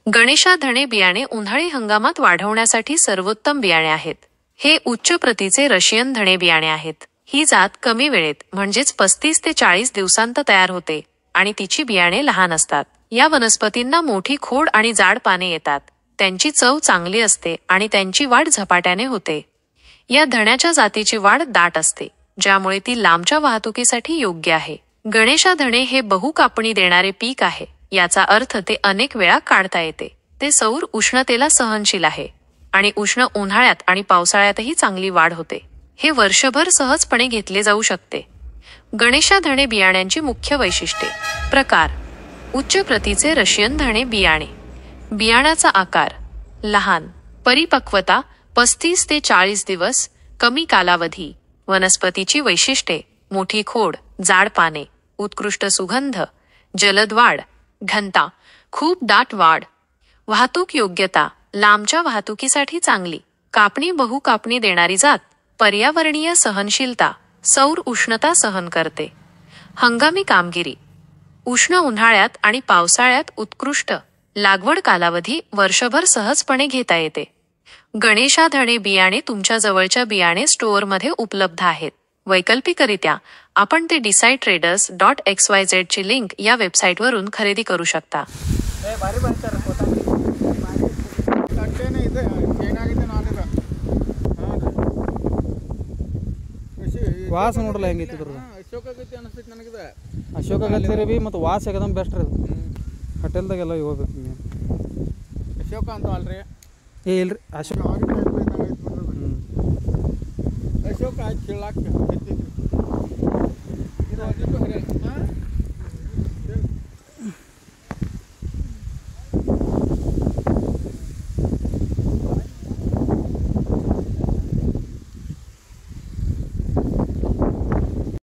गणेशा धणे बियाणे उन्हाळी हंगामात वाढवण्यासाठी सर्वोत्तम बियाणे आहेत. हे उच्च प्रतीचे रशियन धणे बियाणे आहेत. ही जात कमी वेळेत म्हणजेच 35 ते 40 दिवसांत तयार होते आणि तिची बियाणे लहान असतात. या वनस्पतींना मोठी खोड आणि जाड पाने येतात. त्यांची चव चांगली असते आणि त्यांची वाढ झपाट्याने होते. या धण्याच्या जातीची वाढ दाट असते, ज्यामुळे ती लांबच्या वाहतुकीसाठी योग्य आहे. गणेशा धणे हे बहु कापणी देणारे पीक आहे. याचा अर्थ ते अनेक वेळा काढता येते. ते सौर उष्णतेला सहनशील आहे आणि उष्ण उन्हाळ्यात आणि पावसाळ्यातही चांगली वाढ होते. हे वर्षभर सहजपणे घेतले जाऊ शकते. गणेशा धणे बियाण्यांची मुख्य वैशिष्ट्ये. प्रकार: उच्च प्रतीचे रशियन धणे बियाणे. बियाण्याचा आकार लहान. परिपक्वता 35 ते 40 दिवस. कमी कालावधी. वनस्पतीची वैशिष्ट्ये: मोठी खोड, जाड पाने, उत्कृष्ट सुगंध, जलद वाढ, घनता, खूप दाट वाढ. वाहतूक योग्यता: लांबच्या वाहतुकीसाठी चांगली. कापणी बहु कापणी देणारी जात. पर्यावरणीय सहनशीलता: सौर उष्णता सहन करते. हंगामी कामगिरी: उष्ण उन्हाळ्यात आणि पावसाळ्यात उत्कृष्ट. लागवड कालावधी वर्षभर सहजपणे घेता येते. गणेशा धणे बियाणे तुमच्या जवळच्या बियाणे स्टोअरमध्ये उपलब्ध आहेत. वैकल्पिकरित्या आपण ते decideTraders.xyz ची लिंक या वेबसाईटवरून खरेदी करू शकता. ವಾಸ ನೋಡಲ್ಲ ಹೆಂಗೈತಿ ಇದ್ರದ್ದು. ಅಶೋಕ ಗತ್ತೀರಿ ಬಿ ಮತ್ತು ವಾಸ ಏಕದಮ್ ಬೆಸ್ಟ್ ರೀ. ಹೋಟೆಲ್ದಾಗೆಲ್ಲ ಹೋಗ್ಬೇಕು ನೀವು. ಅಶೋಕ ಅಂತ ಅಲ್ರಿ? ಏ ಇಲ್ರಿ ಅಶೋಕ. ಅಶೋಕ ಆಯ್ತು ಕೇಳಾಕ